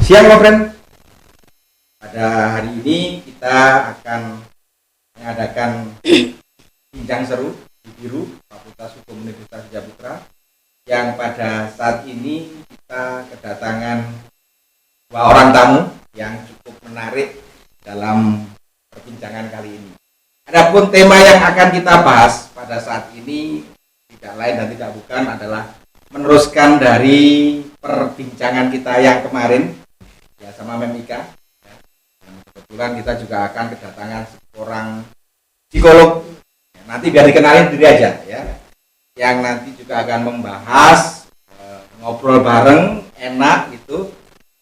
Siang, my friend. Pada hari ini kita akan mengadakan bincang seru di Biru Fakultas Hukum Universitas Jayaputra, yang pada saat ini kita kedatangan dua orang tamu yang cukup menarik dalam perbincangan kali ini. Adapun tema yang akan kita bahas pada saat ini tidak lain dan tidak bukan adalah meneruskan dari perbincangan kita yang kemarin ya sama Memika. Dan kebetulan kita juga akan kedatangan seorang psikolog. Nanti biar dikenalin diri aja ya. Yang nanti juga akan membahas ngobrol bareng enak gitu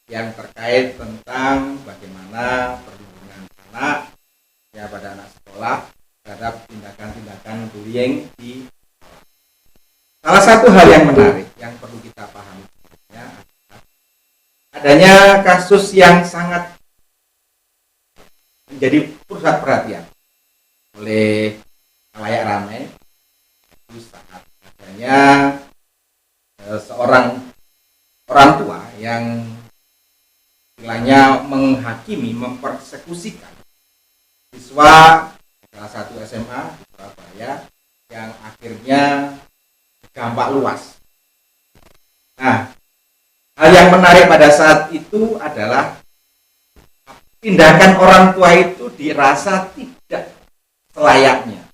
yang terkait tentang bagaimana perlindungan anak ya pada anak sekolah terhadap tindakan-tindakan bullying di sekolah. Salah satu hal yang menarik yang perlu kita pahami adalah adanya kasus yang sangat menjadi pusat perhatian oleh khalayak ramai, itu saat adanya seorang orang tua yang istilahnya menghakimi, mempersekusikan siswa salah satu SMA di Surabaya yang akhirnya berdampak luas. Nah, hal yang menarik pada saat itu adalah tindakan orang tua itu dirasa tidak selayaknya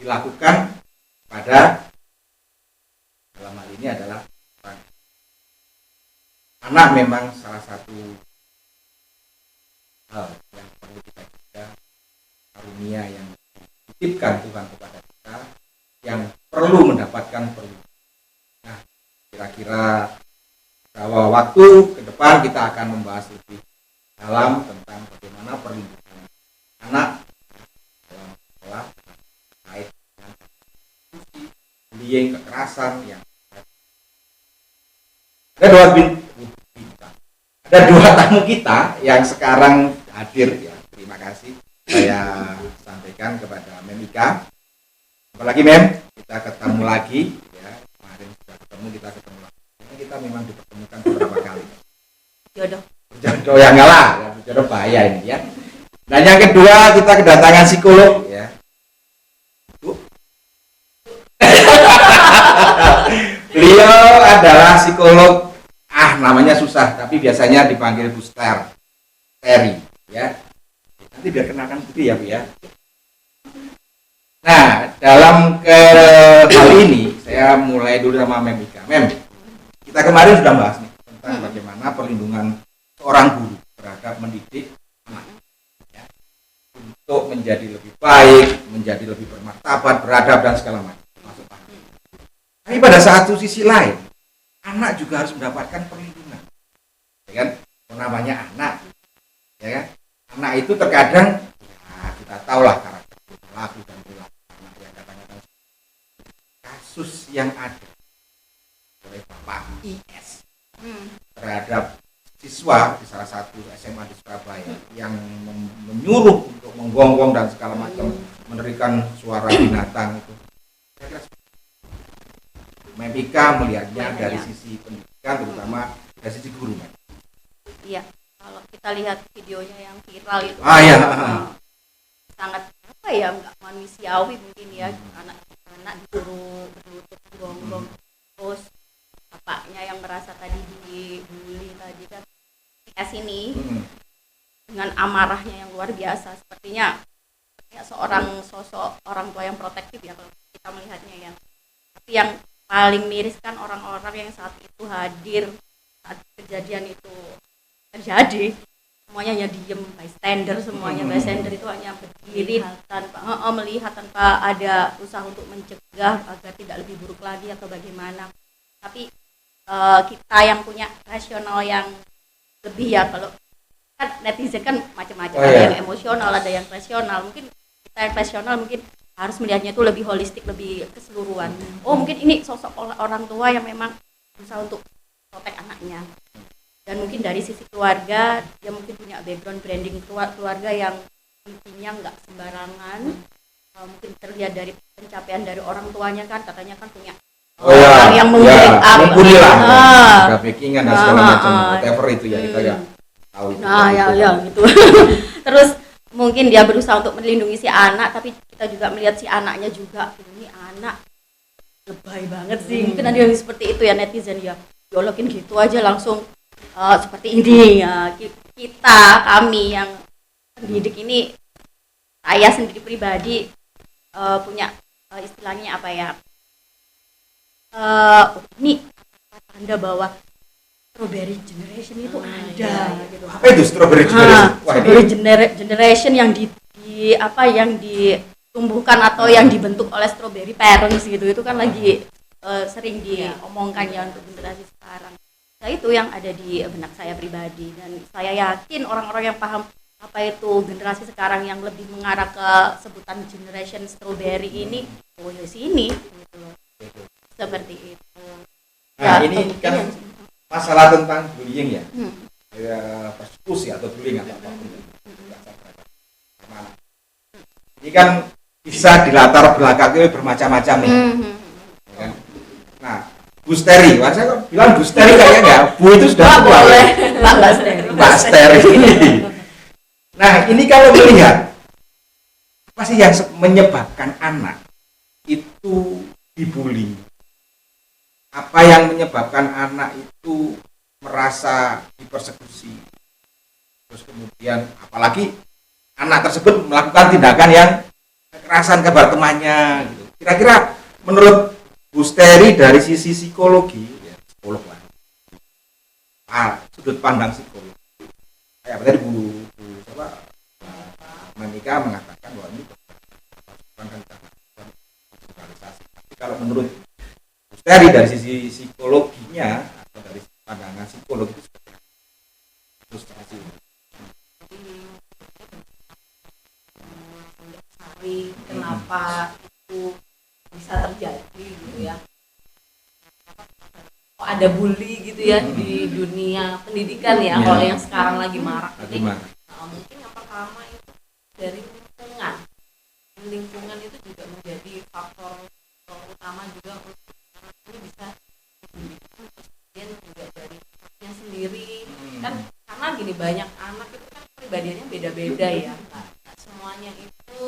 dilakukan pada dalam hal ini adalah anak. Memang salah satu hal yang perlu kita jaga, karunia yang dititipkan Tuhan kepada kita yang perlu mendapatkan perlindungan. Nah, kira-kira bahwa waktu ke depan kita akan membahas lebih dalam tentang bagaimana perlindungan anak dalam sekolah terkait dengan bullying, kekerasan yang ada dua tamu kita yang sekarang hadir ya. Terima kasih saya sampaikan kepada Memika. Apalagi Mem, kita ketemu lagi ya. Kemarin sudah ketemu, kita ketemu lagi. Kita memang dipertemukan beberapa kali. Jodoh yang ngalah, ya, jodoh bahaya ini ya. Dan yang kedua kita kedatangan psikolog ya. Bu. Beliau adalah psikolog, namanya susah, tapi biasanya dipanggil Bu Terry ya. Nanti biar kenalkan gitu ya Bu ya. Nah, dalam hal ini saya mulai dulu sama Memika. Mem, kita kemarin sudah bahas nih tentang bagaimana perlindungan seorang guru terhadap mendidik anak ya, untuk menjadi lebih baik, menjadi lebih bermartabat, beradab dan segala macam. Tapi pada satu sisi lain, anak juga harus mendapatkan perlindungan, ya kan? Namanya anak, ya kan? Anak itu terkadang, ya, kita tahulah karakter perilaku dan perilaku anak yang kata-kata kasus yang ada oleh Bapak IS terhadap siswa di salah satu SMA di Surabaya yang menyuruh untuk menggonggong dan segala macam, menerikan suara binatang itu. Memika melihatnya dari sisi pendidikan, terutama dari sisi guru. Iya, kalau kita lihat videonya yang viral itu, sangat apa ya, nggak manusiawi mungkin ya. Anak disuruh berlutut gonggong, terus bapaknya yang merasa tadi dibully tadi kan ini dengan amarahnya yang luar biasa. Sepertinya seorang sosok orang tua yang protektif ya kalau kita melihatnya ya. Tapi yang paling miris kan orang-orang yang saat itu hadir saat kejadian itu terjadi, semuanya hanya diem, bystander semuanya. Bystander itu hanya berdiri tanpa melihat, tanpa ada usaha untuk mencegah agar tidak lebih buruk lagi atau bagaimana. Tapi kita yang punya rasional yang lebih ya, kalau kan netizen kan macam-macam, ada yang emosional, ada yang rasional. Mungkin kita yang rasional mungkin harus melihatnya itu lebih holistik, lebih keseluruhan. Oh, mungkin ini sosok orang tua yang memang berusaha untuk protek anaknya. Dan mungkin dari sisi keluarga, dia mungkin punya background branding keluarga yang intinya nggak sembarangan. Mungkin terlihat dari pencapaian dari orang tuanya kan, katanya kan punya orang yang mumpuni lah, backingan dan segala macam, whatever itu ya kita ya. tahu. Nah, ya gitu. Terus mungkin dia berusaha untuk melindungi si anak, tapi kita juga melihat si anaknya juga, ini anak lebay banget sih. Mungkin ada yang seperti itu ya, netizen ya. Diolokin gitu aja langsung seperti ini ya. Kami yang pendidik ini, saya sendiri pribadi punya istilahnya apa ya? Ini tanda bahwa strawberry generation itu ada gitu. Apa itu strawberry generation? Strawberry generation yang yang ditumbuhkan atau yang dibentuk oleh strawberry parents gitu, itu kan lagi sering diomongkan ya untuk generasi sekarang. Nah, itu yang ada di benak saya pribadi, dan saya yakin orang-orang yang paham apa itu generasi sekarang yang lebih mengarah ke sebutan generation strawberry ini, di sini gitu loh. Seperti itu. Nah, ini kan masalah tentang bullying ya. Persekusi atau bullying atau apapun. Ini kan bisa dilatar belakangi bermacam-macam nih. Kan? Nah, Bu Steri, saya kok bilang Bu Steri kayaknya enggak. Bu itu sudah tua. Boleh, Mbak Steri. Nah, ini kalau melihat apa sih yang menyebabkan anak itu dibully? Apa yang menyebabkan anak itu merasa dipersekusi? Terus kemudian apalagi anak tersebut melakukan tindakan yang kekerasan kepada temannya gitu. Kira-kira menurut Bu Steri dari sisi psikologi, ya, psikolog lah. Sudut pandang psikologi. Kayak tadi Bu Monika mengatakan bahwa ini sosialisasi. Tapi kalau menurut Bu Steri dari sisi psikologinya atau dari pandangan psikologi itu seperti apa? Frustrasi. Kenapa itu bisa terjadi gitu ya? Kok ada bully gitu ya di dunia pendidikan ya? Kalau yang sekarang lagi marak ini, mungkin yang pertama itu dari lingkungan. Lingkungan itu juga menjadi faktor utama juga untuk anak ini bisa dibully. Kemudian juga dari anaknya sendiri kan, karena gini, banyak anak itu kan pribadiannya beda-beda ya. Nah, semuanya itu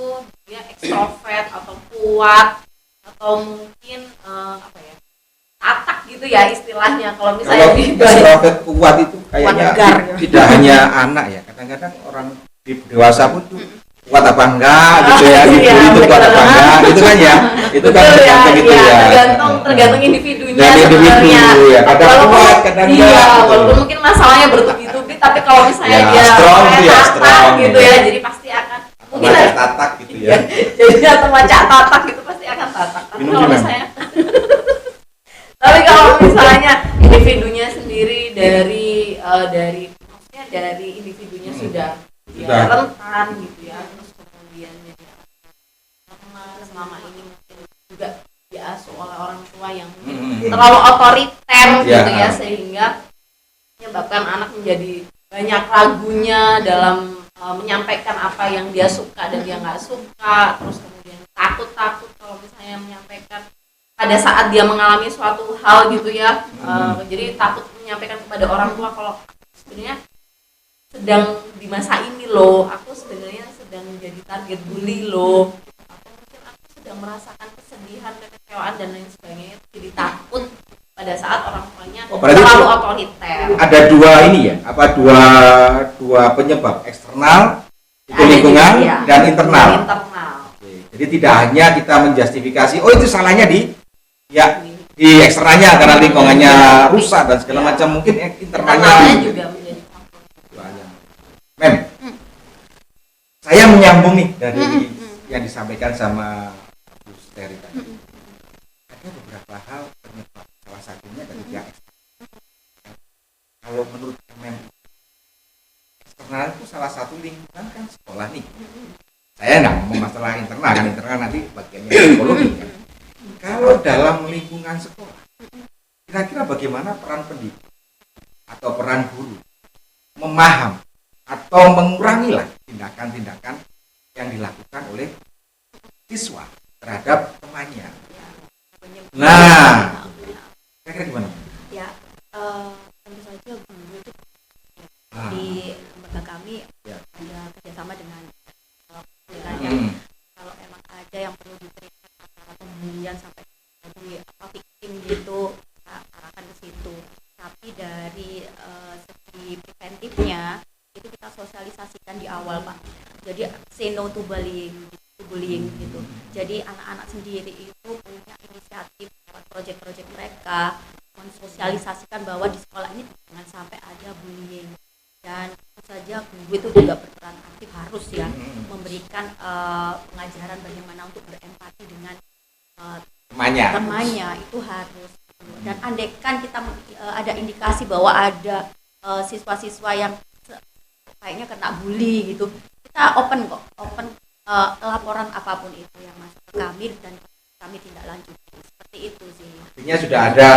dia ekstrovert atau kuat atau mungkin tatak gitu ya istilahnya. Kalau misalnya ekstrovert kuat itu kayaknya tidak hanya anak ya, kadang-kadang orang dewasa pun tuh kuat apa enggak gitu ya, itu kuat apa enggak gitu kan ya, itu kan tergantung gitu ya, tergantung individunya dan sebenarnya. Ya, kadang kuat kadang enggak, walaupun mungkin masalahnya bertubi-tubi, tapi kalau misalnya ya, dia strong gitu ya, jadi pasti akan mungkin tatak gitu ya, jadi atau macam tatak gitu pasti akan tatak. Tapi kalau misalnya tapi kalau misalnya individunya sendiri dari maksudnya dari individunya sudah rentan gitu ya, terus kemudian jadi selama ini mungkin juga diasuh oleh orang tua yang terlalu otoriter gitu ya, sehingga menyebabkan anak menjadi banyak ragunya dalam menyampaikan apa yang dia suka dan dia nggak suka, terus kemudian takut kalau misalnya menyampaikan pada saat dia mengalami suatu hal gitu ya, jadi takut menyampaikan kepada orang tua kalau sebenarnya sedang di masa ini loh, aku sebenarnya sedang menjadi target bully loh, atau mungkin aku sedang merasakan kesedihan, kekecewaan dan lain sebagainya. Jadi takut pada saat orang tuanya terlalu otoriter. Ada dua ini ya, dua penyebab, eksternal itu lingkungan dan internal. Oke. Jadi tidak hanya kita menjustifikasi, oh itu salahnya di eksternalnya karena lingkungannya rusak dan segala macam, mungkin internalnya juga menjadi faktor. Mem, saya menyambung nih dari yang disampaikan sama Bu Steri tadi. Ada beberapa hal penyebab, salah satunya dari pihak eksternal. Kalau menurut Mem, eksternal itu salah satu lingkungan kan sekolah nih. Saya nggak ngomong masalah internal, kan internal nanti bagiannya psikologi kan. Kalau dalam lingkungan sekolah, kira-kira bagaimana peran pendidik atau peran guru memaham atau mengurangilah tindakan-tindakan yang dilakukan oleh siswa terhadap temannya. Nah, kira-kira gimana? Ya, tentu saja guru itu di no to bullying gitu. Jadi anak-anak sendiri itu punya inisiatif lewat proyek-proyek mereka mensosialisasikan bahwa di sekolah ini jangan sampai ada bullying, dan tentu saja guru itu juga berperan aktif, harus ya memberikan pengajaran bagaimana untuk berempati dengan temannya itu harus. Dan andaikan kita ada indikasi bahwa ada siswa-siswa yang kayaknya kena bully gitu, kita open laporan apapun itu yang masuk ke kami dan kami tindak lanjuti, seperti itu sih. Artinya sudah ada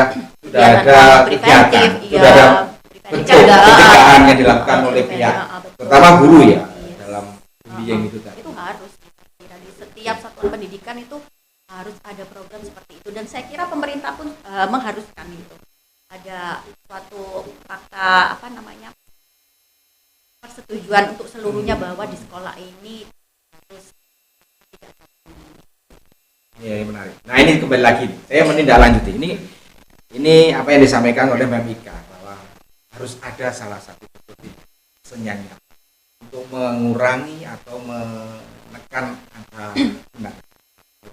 preventif, sudah ada bentuk pencegahan yang dilakukan oleh pihak terutama guru ya dalam bullying itu tadi. Itu harus, di setiap satuan pendidikan itu harus ada program seperti itu, dan saya kira pemerintah pun mengharuskan itu. Ada suatu fakta persetujuan untuk seluruhnya bahwa di sekolah ini harus tidak. Iya, menarik. Nah, ini kembali lagi saya menindaklanjuti. Ini apa yang disampaikan oleh Mbak Mika bahwa harus ada salah satu seperti senyanya untuk mengurangi atau menekan angka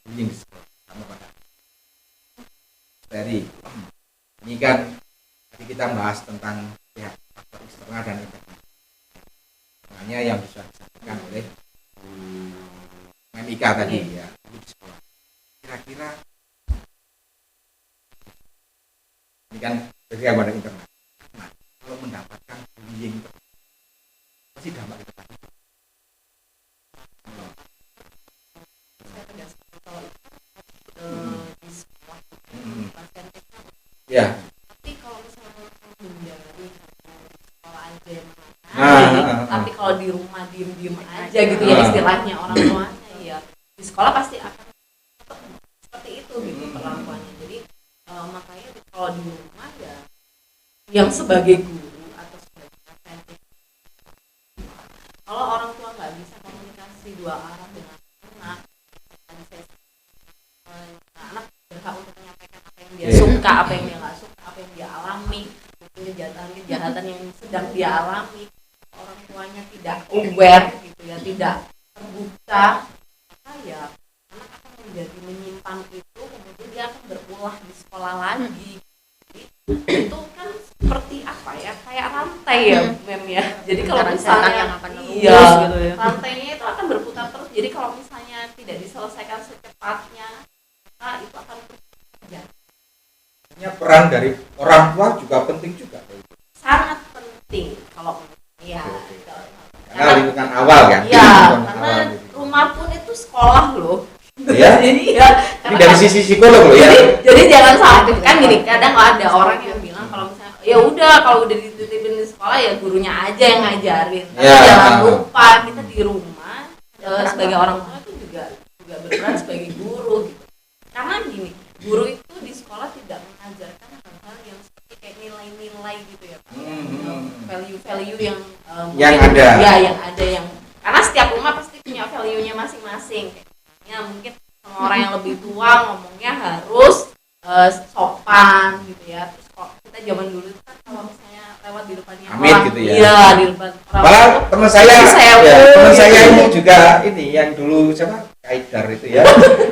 bullying di sekolah sama pada dari ini kan tadi kita bahas tentang pihak faktor eksternal dan internal. Makanya yang bisa disampaikan oleh Mika tadi ya di sekolah. Kira-kira ini kan dari pada internal. Nah, kalau mendapatkan bullying pasti dampak ke depan. Ya. Tapi kalau misalnya menghindari sekolah aja yang mana, tapi kalau di rumah diem aja gitu ya istilahnya orang tuanya ya, di sekolah pasti akan seperti itu gitu perlakuannya. Jadi makanya kalau di rumah ya yang sebagai guru atau sebagai preventif, kalau orang tua nggak bisa komunikasi dua arah dengan anak, anak berhak untuk menyampaikan apa yang dia suka, apa yang dia nggak suka, apa yang dia alami, mungkin kejahatan yang sedang dia alami, orang tuanya tidak aware gitu ya, tidak terbuka, maka ya anak akan menjadi menyimpan itu, kemudian dia akan berulah di sekolah lagi. Jadi itu kan seperti apa ya, kayak rantai ya Mem ya. Jadi kalau misalnya gitu ya, rantainya itu akan berputar terus. Jadi kalau misalnya tidak diselesaikan secepatnya, maka itu akan terjadi. Peran dari orang tua juga penting juga. Sangat penting kalau ya. Karena lingkungan awal kan. Iya, karena rumah pun itu sekolah loh. Ya. Jadi ya. Ini dari sisi psikolog loh ya. Jadi jangan salah kan gini. Kadang ada orang yang bilang kalau misalnya ya udah kalau udah dititipin di sekolah ya gurunya aja yang ngajarin. Tapi jangan lupa kita di rumah sebagai orang tua itu juga berperan sebagai guru gitu. Karena gini, guru itu di sekolah tidak mengajarkan hal-hal yang seperti kayak nilai-nilai gitu ya, value-value yang ada. Ya, yang ada yang karena setiap rumah pasti punya value-nya masing-masing. Ya mungkin sama orang yang lebih tua ngomongnya harus sopan gitu ya. Terus kok kita zaman dulu itu kan kalau misalnya lewat di depannya Amit orang, gitu ya. Iya, di depan orang. Malah teman saya gitu. ini juga ini yang dulu siapa? Kaidar itu ya.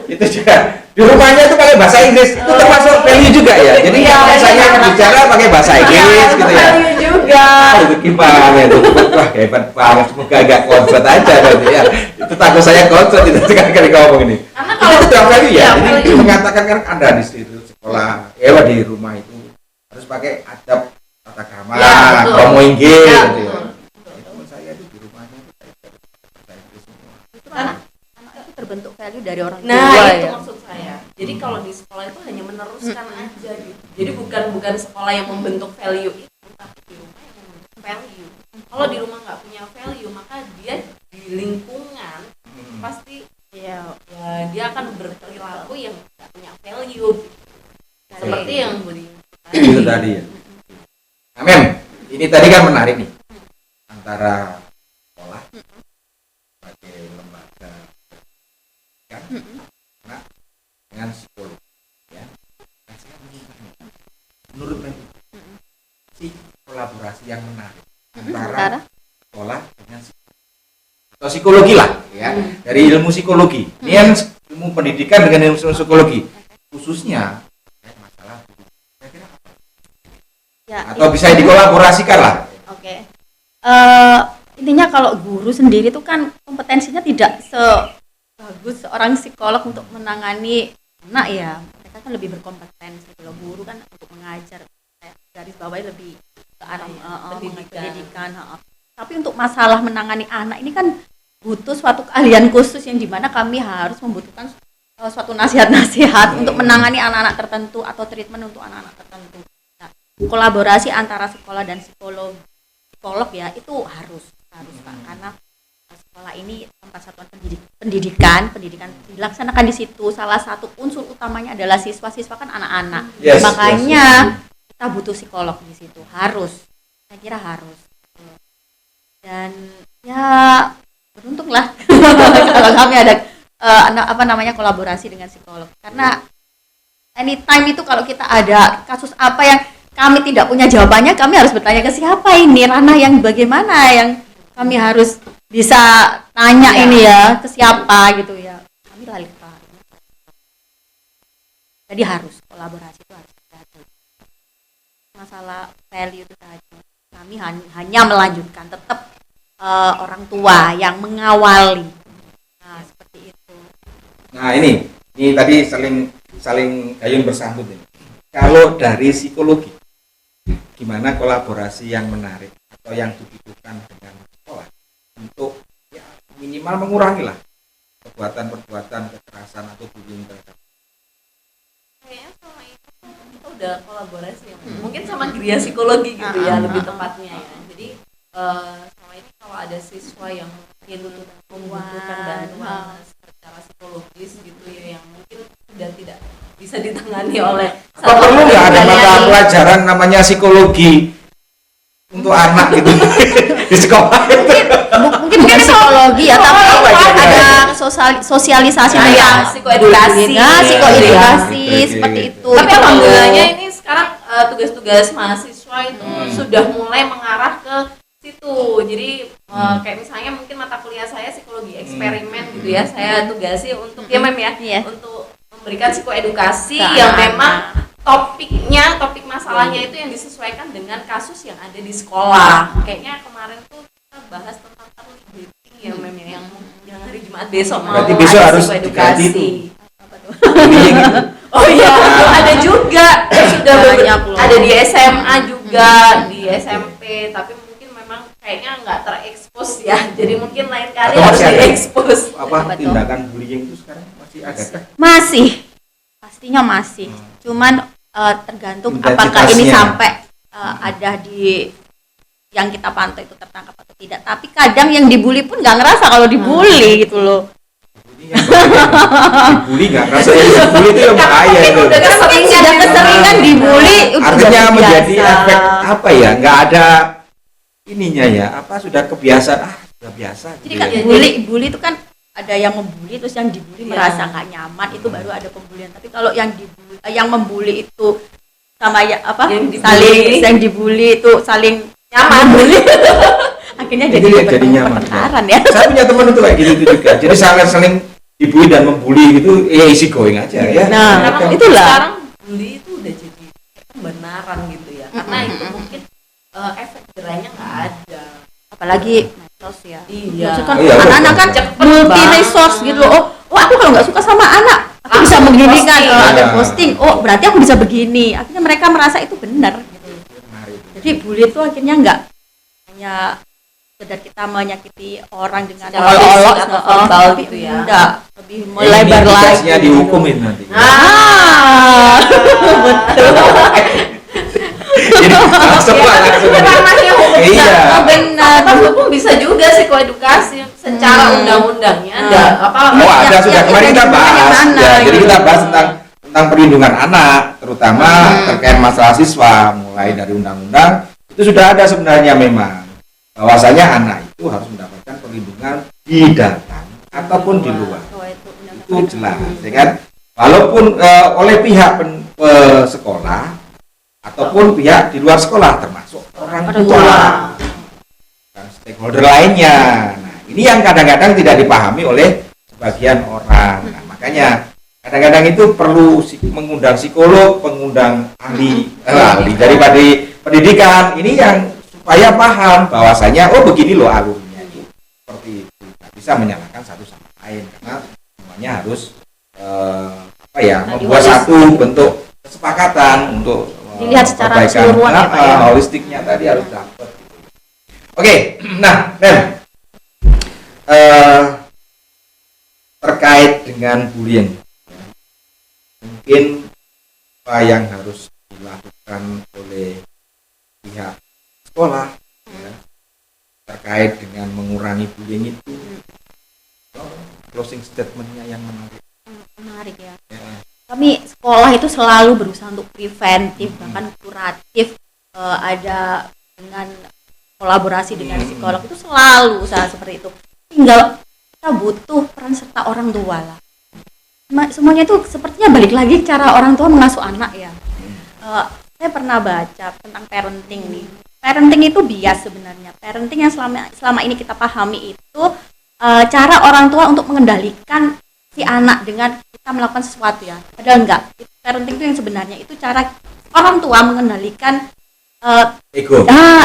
Itu juga di rumahnya itu pakai bahasa Inggris. Itu termasuk value juga ya. Jadi saya bicara pakai bahasa Inggris gitu ya. Value juga. Itu gimana itu? Wah, hebat banget. Semoga agak konslet aja berarti ya. Itu takut saya konslet itu sekali ngomong ini. Karena kalau itu sudah value ya. Jadi mengatakan kan Anda di situ sekolah, ya di rumah itu harus pakai adab tata krama, ngomong Inggris gitu ya. Teman saya itu di rumahnya itu bahasa Inggris semua. Itu anak itu terbentuk value dari orang tua. Nah, itu ya. maksud saya. Jadi kalau di sekolah itu hanya meneruskan aja gitu. Jadi bukan sekolah yang membentuk value itu, tapi di rumah yang membentuk value. Kalau di rumah nggak punya value, maka dia di lingkungan pasti ya dia akan berperilaku yang nggak punya value. Seperti yang Budi itu tadi ya. Amin. Ini tadi kan menarik nih antara sekolah sebagai lembaga kan dengan psikolog ya. Nah, saya menurut si kolaborasi yang menarik antara sekolah dengan atau psikologi lah ya. dari ilmu psikologi. Ini yang ilmu pendidikan dengan ilmu psikologi, khususnya masalah kira-kira apa? Ya, Atau bisa dikolaborasikan lah. Oke. Intinya kalau guru sendiri itu kan kompetensinya tidak sebagus seorang psikolog untuk menangani anak ya. Mereka kan lebih berkompetensi. Kalau guru kan untuk mengajar, garis bawahnya lebih ke arah pendidikan. Tapi untuk masalah menangani anak ini kan butuh suatu keahlian khusus yang dimana kami harus membutuhkan suatu nasihat-nasihat untuk menangani anak-anak tertentu atau treatment untuk anak-anak tertentu. Nah, kolaborasi antara sekolah dan psikolog ya itu harus Pak, karena sekolah ini tempat satuan pendidikan dilaksanakan di situ. Salah satu unsur utamanya adalah siswa kan anak-anak. Makanya kita butuh psikolog di situ, saya kira harus. Dan ya beruntunglah kalau kami ada kolaborasi dengan psikolog, karena anytime itu kalau kita ada kasus apa yang kami tidak punya jawabannya, kami harus bertanya ke siapa ini, ranah yang bagaimana yang kami harus bisa tanya ini ya ke siapa gitu ya, kami lari ke jadi harus kolaborasi itu harus ada. Masalah value itu tadi kami hanya melanjutkan, tetap orang tua yang mengawali. Nah, seperti itu. Nah, ini tadi saling gayung bersambut ini. Kalau dari psikologi, gimana kolaborasi yang menarik atau yang dibutuhkan dengan sekolah untuk ya minimal mengurangi lah perbuatan kekerasan atau bullying terhadap. Kayaknya sama itu kita udah kolaborasi ya. Mungkin sama geria psikologi gitu ya, lebih tepatnya ya. Jadi sama ini kalau ada siswa yang mungkin membutuhkan bantuan secara psikologis gitu ya, yang mungkin sudah tidak bisa ditangani oleh apa perlu nggak ada mata pelajaran namanya psikologi untuk anak gitu di sekolah? Mungkin bukan psikologi ya, tapi ada sosialisasi tentang psikoedukasi seperti itu. Tapi alhamdulillahnya ini sekarang tugas-tugas mahasiswa itu sudah mulai mengarah ke situ. Jadi kayak misalnya mungkin mata kuliah saya psikologi eksperimen gitu ya, saya tugasi untuk untuk memberikan psikoedukasi yang memang topik masalahnya itu yang disesuaikan dengan kasus yang ada di sekolah. Kayaknya kemarin tuh kita bahas tentang early dating ya Mem ya, yang hari Jumat besok mau berarti besok harus diganti itu. Oh iya, ada juga sudah ada di SMA juga, di SMP, tapi mungkin memang kayaknya nggak terekspos ya. Jadi mungkin lain kali harus diekspos. Apa tindakan bullying itu sekarang masih ada kan? Masih, pastinya masih. Cuman tergantung apakah ini sampai ada di yang kita pantau itu tertangkap atau tidak. Tapi kadang yang dibully pun nggak ngerasa kalau dibully gitu loh. Dibully nggak ngerasa dibully itu yang bahaya itu. Sudah keseringan dibully, artinya menjadi efek apa ya? Nggak ada ininya ya? Apa sudah kebiasaan? Sudah biasa. Jadi kan bully itu kan ada yang membuli, terus yang dibully merasa nggak nyaman, itu baru ada pembulian. Tapi kalau yang membuli itu sama ya apa yang dibully itu saling nyaman bully akhirnya jadi nyaman ya. Saya punya teman itu kayak gitu juga, jadi saling dibully dan membuli gitu easy going aja ya. Nah itulah sekarang bully itu udah jadi kebenaran gitu ya, karena itu mungkin efek jerahnya nggak ada, apalagi medsos ya. Iya. Anak-anak kan multi resource gitu loh. Oh aku kalau nggak suka sama anak aku bisa begini kan, ada posting, oh berarti aku bisa begini. Akhirnya mereka merasa itu benar gitu. Jadi bully itu akhirnya nggak hanya sekedar kita menyakiti orang dengan olok-olok atau verbal gitu ya, enggak, lebih melebar lagi. Dihukumin nanti. Betul. Jadi langsung iya benar. Hukum bisa juga psikoedukasi secara undang-undangnya ada sudah kemarin kita bahas ya, jadi kita bahas tentang perlindungan anak, terutama terkait masalah siswa, mulai dari undang-undang itu sudah ada sebenarnya memang bahwasanya anak itu harus mendapatkan perlindungan di dalam ataupun di luar. Itu jelas ya kan, walaupun oleh pihak sekolah ataupun pihak di luar sekolah, termasuk orang tua dan stakeholder lainnya. Nah, ini yang kadang-kadang tidak dipahami oleh sebagian orang. Nah, makanya kadang-kadang itu perlu mengundang psikolog, mengundang ahli daripada pendidikan ini yang supaya paham bahwasanya begini loh alurnya itu seperti itu. Nah, bisa menyalahkan satu sama lain karena semuanya harus membuat satu bentuk kesepakatan untuk dilihat secara keseluruhan ya, Pak, ya. Holistiknya tadi harus dapat gitu. Oke, nah Mem, terkait dengan bullying mungkin apa yang harus dilakukan oleh pihak sekolah ya, terkait dengan mengurangi bullying itu. Closing statementnya yang menarik ya. Kami sekolah itu selalu berusaha untuk preventif, bahkan kuratif, ada dengan kolaborasi dengan psikolog, itu selalu usaha seperti itu. Tinggal kita butuh peran serta orang tua lah. Semuanya itu sepertinya balik lagi cara orang tua mengasuh anak ya. Saya pernah baca tentang parenting nih. Parenting itu bias sebenarnya. Parenting yang selama ini kita pahami itu cara orang tua untuk mengendalikan si anak dengan kita melakukan sesuatu ya. Padahal enggak. Parenting itu yang sebenarnya itu cara orang tua mengendalikan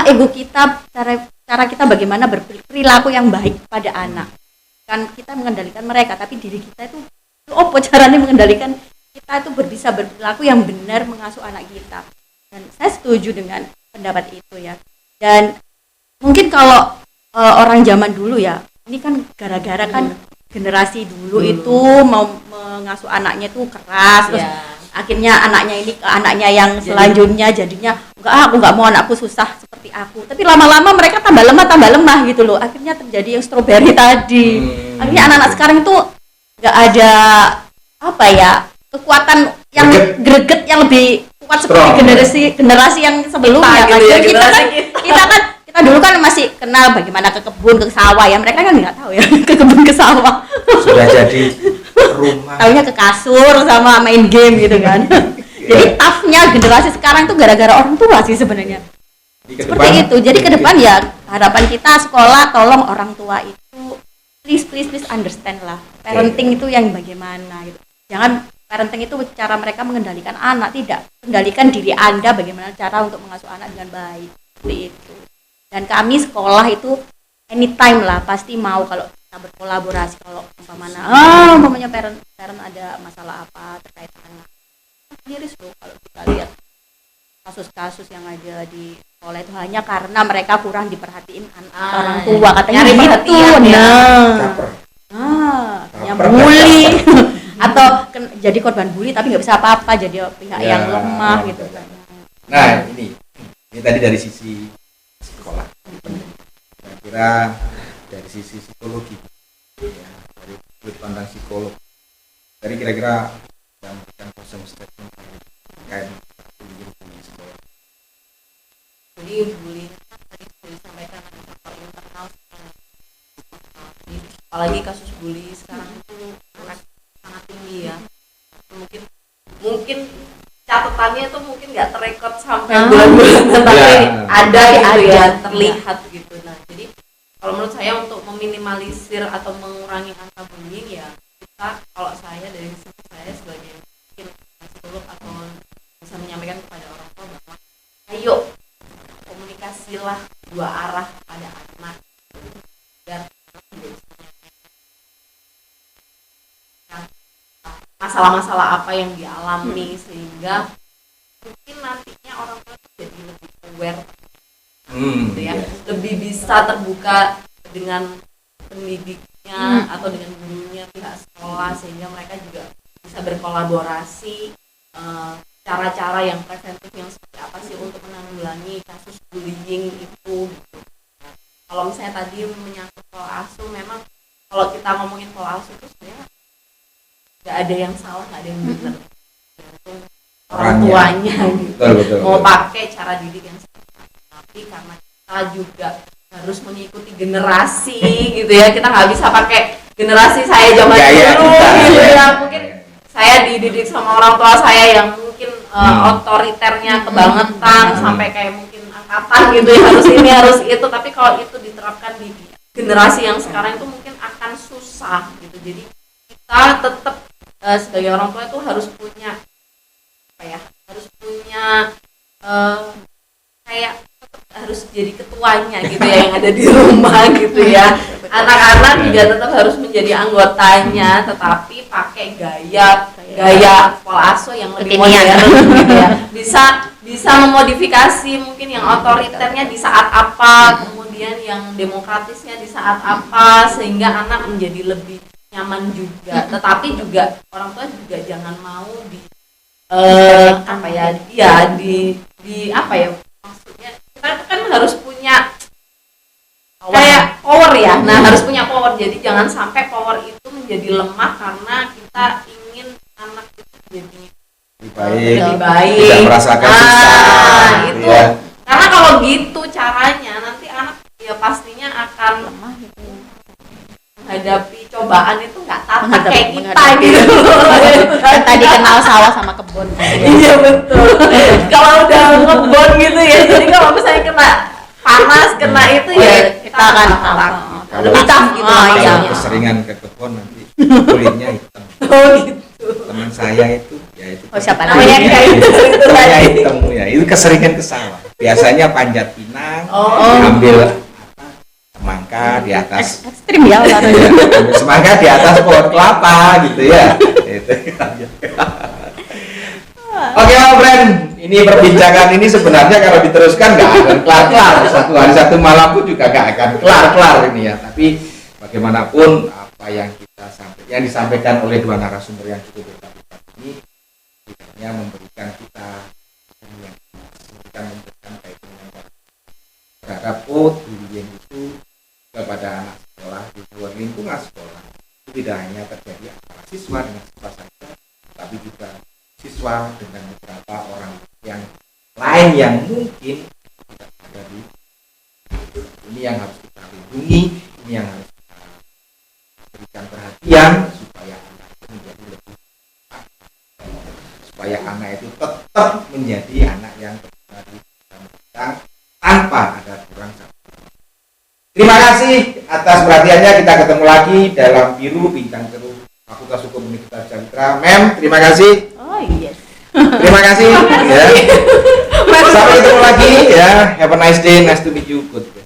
ego kita, cara kita bagaimana berperilaku yang baik pada anak. Kan kita mengendalikan mereka, tapi diri kita itu caranya mengendalikan kita itu bisa berperilaku yang benar mengasuh anak kita. Dan saya setuju dengan pendapat itu ya. Dan mungkin kalau orang zaman dulu ya, ini kan gara-gara kan generasi dulu itu mau mengasuh anaknya tuh keras, terus akhirnya anaknya yang selanjutnya jadinya aku nggak mau anakku susah seperti aku. Tapi lama-lama mereka tambah lemah gitu loh. Akhirnya terjadi yang strawberry tadi. Akhirnya anak-anak sekarang itu nggak ada kekuatan yang greget yang lebih kuat seperti generasi yang sebelumnya kan. Kita dulu kan masih kenal bagaimana ke kebun, ke sawah ya. Mereka kan nggak tahu ya ke kebun, ke sawah. Sudah jadi rumah. Taunya ke kasur sama main game gitu kan. Jadi toughnya generasi sekarang itu gara-gara orang tua sih sebenarnya. Seperti itu. Jadi ke depan ya harapan kita sekolah tolong orang tua itu please understand lah. Parenting itu yang bagaimana gitu. Jangan parenting itu cara mereka mengendalikan anak, tidak. Kendalikan diri Anda bagaimana cara untuk mengasuh anak dengan baik. Seperti itu. Dan kami sekolah itu anytime lah pasti mau kalau kita berkolaborasi, kalau umpamanya parent ada masalah apa terkait anak. Miris loh kalau kita lihat kasus-kasus yang ada di sekolah itu hanya karena mereka kurang diperhatiin orang tua, katanya gitu. Yang bully atau jadi korban bully tapi nggak bisa apa-apa, jadi pihak yang lemah gitu. Nah ini tadi dari sisi sekolah. Saya kira dari sisi psikologi ya, dari sudut pandang psikolog, dari kira-kira yang memberikan closing statement terkait bullying di sekolah. Jadi bullying tadi disampaikan ada faktor internal, apalagi kasus bully sekarang itu sangat tinggi ya. Mungkin catatannya itu mungkin nggak terekod sampai bulan-bulan, tapi ada terlihat gitu. Nah, jadi kalau menurut saya untuk meminimalisir atau mengurangi angka bullying ya kita, kalau saya dari sisi saya sebagai mungkin psikolog atau bisa menyampaikan kepada orang tua bahwa ayo komunikasilah dua arah pada anak biar masalah-masalah apa yang dialami sehingga mungkin nantinya orang tua itu jadi lebih aware gitu ya, lebih bisa terbuka dengan pendidiknya atau dengan gurunya, pihak sekolah, sehingga mereka juga bisa berkolaborasi cara-cara yang preventif yang seperti apa sih untuk menanggulangi kasus bullying itu gitu. Kalau misalnya tadi menyangkut pola asuh, memang kalau kita ngomongin pola asuh itu sebenarnya nggak ada yang salah, nggak ada yang benar, tergantung orang tuanya gitu. Betul. Mau pakai cara didik yang seperti apa. Tapi karena kita juga harus mengikuti generasi gitu ya, kita nggak bisa pakai generasi saya zaman dulu gitu ya. Mungkin saya dididik sama orang tua saya yang mungkin otoriternya kebangetan sampai kayak mungkin angkatan gitu ya, harus ini harus itu. Tapi kalau itu diterapkan di generasi yang sekarang itu mungkin akan susah gitu. Jadi kita tetap sebagai orang tua itu harus punya apa ya, harus punya kayak tetap harus jadi ketuanya gitu ya yang ada di rumah gitu ya. Anak-anak juga tetap harus menjadi anggotanya, tetapi pakai gaya pola asuh yang lebih modern gitu ya. Bisa memodifikasi mungkin yang otoriternya di saat apa, kemudian yang demokratisnya di saat apa, sehingga anak menjadi lebih nyaman juga. Tetapi juga orang tua juga jangan mau di apa ya, di apa ya, maksudnya kita itu kan harus punya kayak power ya. Nah, harus punya power. Jadi jangan sampai power itu menjadi lemah karena kita ingin anak itu jadi lebih baik, tidak merasakan siksa. Itu ya. Karena kalau gitu caranya nanti anak ya pastinya akan lemah gitu. Menghadapi cobaan itu nggak tatak kayak kita gitu. Kan tadi kenal sawah sama kebun. Iya betul. Kalau udah ngebon gitu ya, jadi kalau misalnya kena panas, kena itu ya kita akan lebih tough gitu. Kalau keseringan ke kebun nanti kulitnya hitam. Oh gitu. Teman saya itu ya itu siapa namanya kayak itu kulitnya hitam ya, itu keseringan ke sawah. Biasanya panjat pinang, ambil semangka di atas, ekstrim ya olahraga. semangka di atas pohon kelapa gitu ya. Itu. Oke, friend, ini perbincangan ini sebenarnya kalau diteruskan nggak akan kelar-kelar. Satu hari satu malam pun juga nggak akan kelar-kelar ini ya. Tapi bagaimanapun apa yang yang disampaikan oleh dua narasumber yang cukup berkali-kali ini, setidaknya memberikan kita memberikan kaitan terhadap bullying itu kepada anak sekolah di luar lingkungan sekolah. Itu tidak hanya terjadi antara siswa dengan siswa saja, tapi juga siswa dengan beberapa orang yang lain yang mungkin tidak ada di ini yang harus kita lindungi, ini yang harus kita berikan perhatian supaya anak itu menjadi lebih supaya anak itu tetap menjadi anak yang berbakti tanpa ada kurang satu. Terima kasih atas perhatiannya. Kita ketemu lagi dalam Biru Bincang Seru Fakultas Hukum Universitas Sriwijaya. Mem, terima kasih. Oh iya. Terima kasih. Ya. Sampai ketemu lagi ya. Have a nice day. Nice to meet you. Good.